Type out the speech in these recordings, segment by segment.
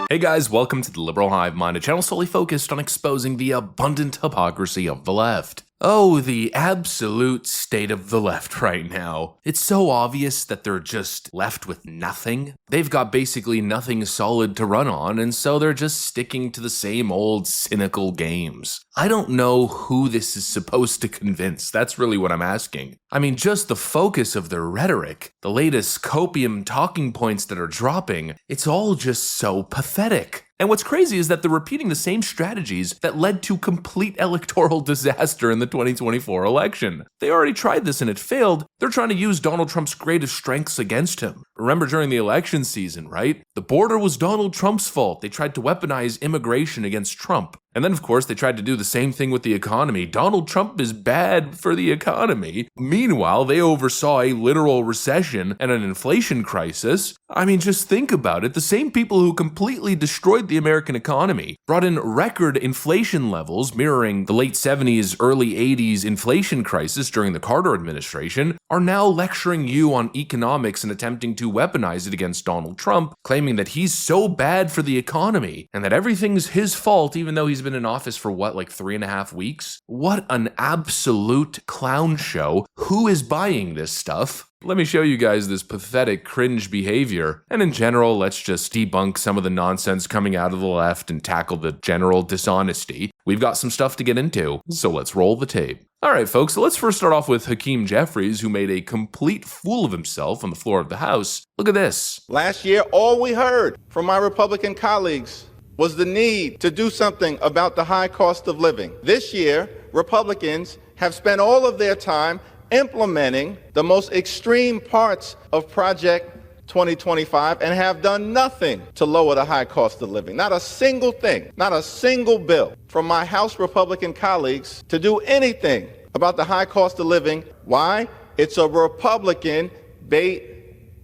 Hey guys, welcome to the Liberal Hive Mind, a channel solely focused on exposing the abundant hypocrisy of the left. Oh, the absolute state of the left right now. It's so obvious that they're just left with nothing. They've got basically nothing solid to run on, and so they're just sticking to the same old cynical games. I don't know who this is supposed to convince, that's really what I'm asking. I mean, just the focus of their rhetoric, the latest copium talking points that are dropping, it's all just so pathetic. And what's crazy is that they're repeating the same strategies that led to complete electoral disaster in the 2024 election. They already tried this and it failed. They're trying to use Donald Trump's greatest strengths against him. Remember during the election season, right? The border was Donald Trump's fault. They tried to weaponize immigration against Trump. And then, of course, they tried to do the same thing with the economy. Donald Trump is bad for the economy. Meanwhile, they oversaw a literal recession and an inflation crisis. I mean, just think about it. The same people who completely destroyed the American economy, brought in record inflation levels mirroring the late 70s, early 80s inflation crisis during the Carter administration, are now lecturing you on economics and attempting to weaponize it against Donald Trump, claiming that he's so bad for the economy and that everything's his fault even though he's been in office for what, like 3.5 weeks? What an absolute clown show. Who is buying this stuff? Let me show you guys this pathetic cringe behavior, and in general, let's just debunk some of the nonsense coming out of the left and tackle the general dishonesty. We've got some stuff to get into, so let's roll the tape. Alright folks, so let's first start off with Hakeem Jeffries, who made a complete fool of himself on the floor of the House. Look at this. Last year, all we heard from my Republican colleagues was the need to do something about the high cost of living. This year, Republicans have spent all of their time implementing the most extreme parts of Project 2025 and have done nothing to lower the high cost of living. Not a single thing, not a single bill from my House Republican colleagues to do anything about the high cost of living. Why? It's a Republican bait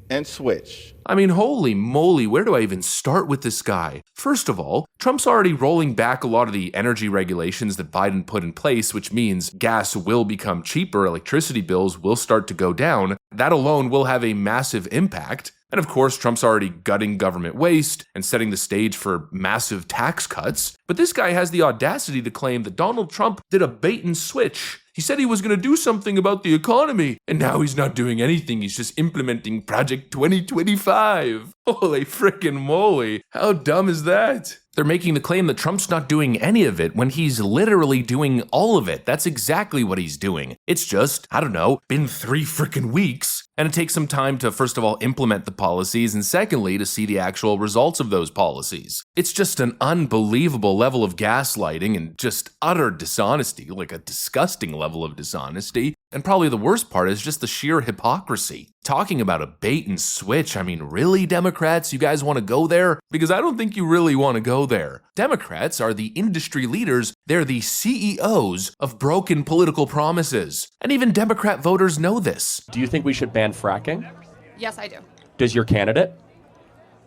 and switch. I mean, holy moly, where do I even start with this guy? First of all, Trump's already rolling back a lot of the energy regulations that Biden put in place, which means gas will become cheaper, electricity bills will start to go down. That alone will have a massive impact. And of course, Trump's already gutting government waste and setting the stage for massive tax cuts. But this guy has the audacity to claim that Donald Trump did a bait and switch. He said he was going to do something about the economy, and now he's not doing anything. He's just implementing Project 2025. Holy frickin' moly. How dumb is that? They're making the claim that Trump's not doing any of it when he's literally doing all of it. That's exactly what he's doing. It's just, I don't know, been 3 frickin' weeks. And it takes some time to, first of all, implement the policies, and secondly, to see the actual results of those policies. It's just an unbelievable level of gaslighting and just utter dishonesty, like a disgusting level of dishonesty. And probably the worst part is just the sheer hypocrisy. Talking about a bait and switch, I mean, really, Democrats, you guys want to go there? Because I don't think you really want to go there. Democrats are the industry leaders, they're the CEOs of broken political promises. And even Democrat voters know this. Do you think we should ban fracking? Yes, I do. Does your candidate?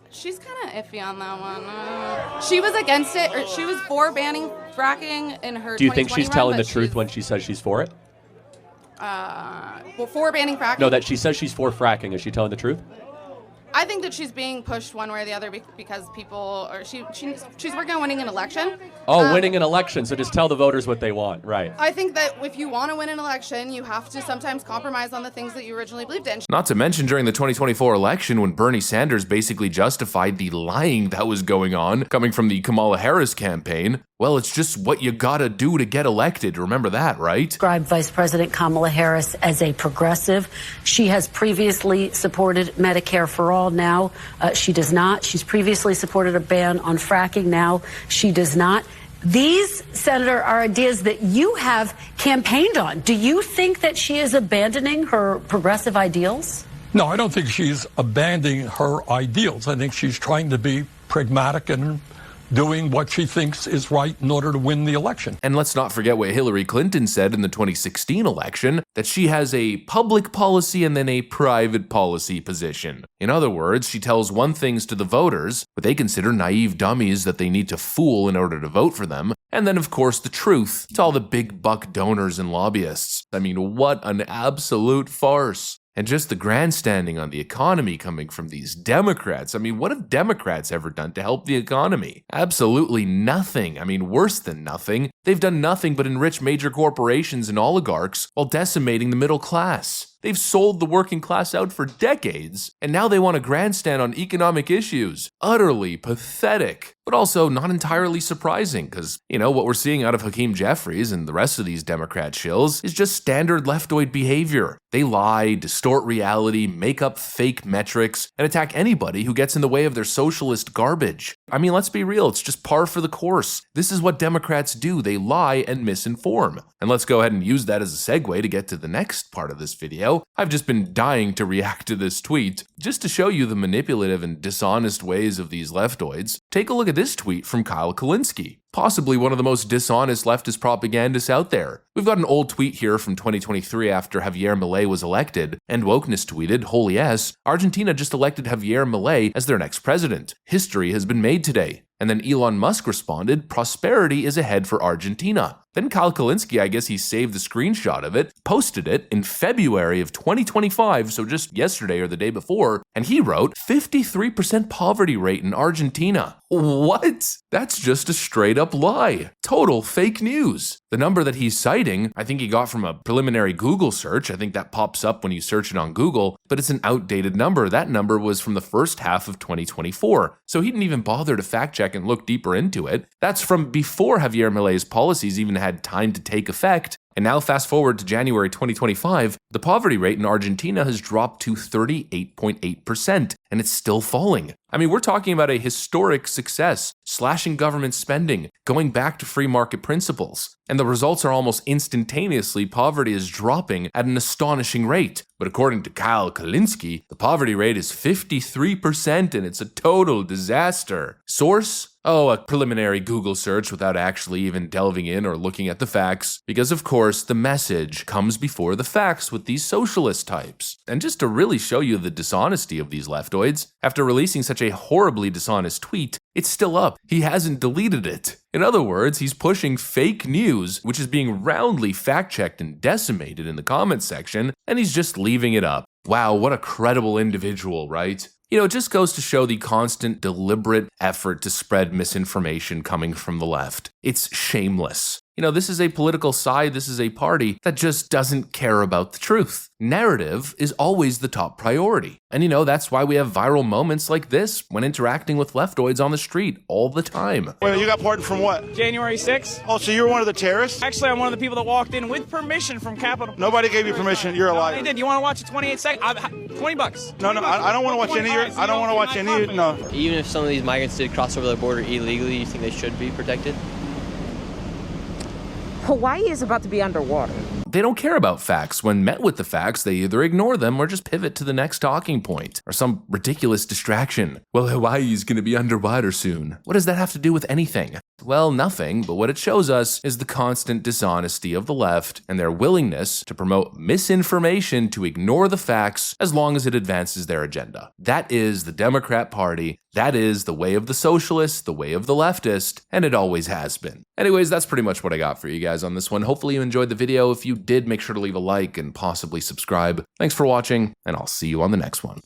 She's kind of iffy on that one. She was against it, or she was for banning fracking in her 2020 Do you think she's run, telling the but truth when she says she's for it? Well, for banning fracking? No, that she says she's for fracking. Is she telling the truth? I think that she's being pushed one way or the other because people, or she's working on winning an election. Winning an election, so just tell the voters what they want, right? I think that if you want to win an election, you have to sometimes compromise on the things that you originally believed in. Not to mention during the 2024 election when Bernie Sanders basically justified the lying that was going on coming from the Kamala Harris campaign. Well, it's just what you gotta do to get elected. Remember that, right? Described Vice President Kamala Harris as a progressive. She has previously supported Medicare for all. Now she does not. She's previously supported a ban on fracking. Now she does not. These, Senator, are ideas that you have campaigned on. Do you think that she is abandoning her progressive ideals? No, I don't think she's abandoning her ideals. I think she's trying to be pragmatic and doing what she thinks is right in order to win the election. And let's not forget what Hillary Clinton said in the 2016 election, that she has a public policy and then a private policy position. In other words, she tells one things to the voters, what they consider naive dummies that they need to fool in order to vote for them, and then of course the truth to all the big buck donors and lobbyists. I mean, what an absolute farce. And just the grandstanding on the economy coming from these Democrats. I mean, what have Democrats ever done to help the economy? Absolutely nothing. I mean, worse than nothing. They've done nothing but enrich major corporations and oligarchs while decimating the middle class. They've sold the working class out for decades, and now they want to grandstand on economic issues. Utterly pathetic. But also not entirely surprising, because, what we're seeing out of Hakeem Jeffries and the rest of these Democrat shills is just standard leftoid behavior. They lie, distort reality, make up fake metrics, and attack anybody who gets in the way of their socialist garbage. I mean, let's be real, it's just par for the course. This is what Democrats do. They lie and misinform. And let's go ahead and use that as a segue to get to the next part of this video. I've just been dying to react to this tweet. Just to show you the manipulative and dishonest ways of these leftoids, take a look at this tweet from Kyle Kulinski, possibly one of the most dishonest leftist propagandists out there. We've got an old tweet here from 2023 after Javier Milei was elected, and Wokeness tweeted, "Holy S, Argentina just elected Javier Milei as their next president. History has been made today." And then Elon Musk responded, "Prosperity is ahead for Argentina." Then Kyle Kulinski, I guess he saved the screenshot of it, posted it in February of 2025, so just yesterday or the day before, and he wrote, 53% poverty rate in Argentina. What? That's just a straight up lie. Total fake news. The number that he's citing, I think he got from a preliminary Google search. I think that pops up when you search it on Google, but it's an outdated number. That number was from the first half of 2024. So he didn't even bother to fact check and look deeper into it. That's from before Javier Milei's policies even had time to take effect. And now fast forward to January 2025, the poverty rate in Argentina has dropped to 38.8%, and it's still falling. I mean, we're talking about a historic success, slashing government spending, going back to free market principles. And the results are almost instantaneously, poverty is dropping at an astonishing rate. But according to Kyle Kulinski, the poverty rate is 53% and it's a total disaster. Source? Oh, a preliminary Google search without actually even delving in or looking at the facts, because of course the message comes before the facts with these socialist types. And just to really show you the dishonesty of these leftoids, after releasing such a horribly dishonest tweet, it's still up. He hasn't deleted it. In other words, he's pushing fake news, which is being roundly fact-checked and decimated in the comments section, and he's just leaving it up. Wow, what a credible individual, right? It just goes to show the constant, deliberate effort to spread misinformation coming from the left. It's shameless. This is a political side, this is a party that just doesn't care about the truth. Narrative is always the top priority. And that's why we have viral moments like this when interacting with leftoids on the street all the time. Wait, you got pardoned from what? January 6th. Oh, so you were one of the terrorists? Actually, I'm one of the people that walked in with permission from Capitol. Nobody gave you permission. You're a liar. They did. You want to watch a 28 second? $20. No, I don't want to watch any of your. I don't want to watch any of your. No. Even if some of these migrants did cross over the border illegally, you think they should be protected? Hawaii is about to be underwater. They don't care about facts. When met with the facts, they either ignore them or just pivot to the next talking point or some ridiculous distraction. Well, Hawaii is going to be underwater soon. What does that have to do with anything? Well, nothing, but what it shows us is the constant dishonesty of the left and their willingness to promote misinformation to ignore the facts as long as it advances their agenda. That is the Democrat Party. That is the way of the socialist, the way of the leftist, and it always has been. Anyways, that's pretty much what I got for you guys on this one. Hopefully you enjoyed the video. If you did, make sure to leave a like and possibly subscribe. Thanks for watching, and I'll see you on the next one.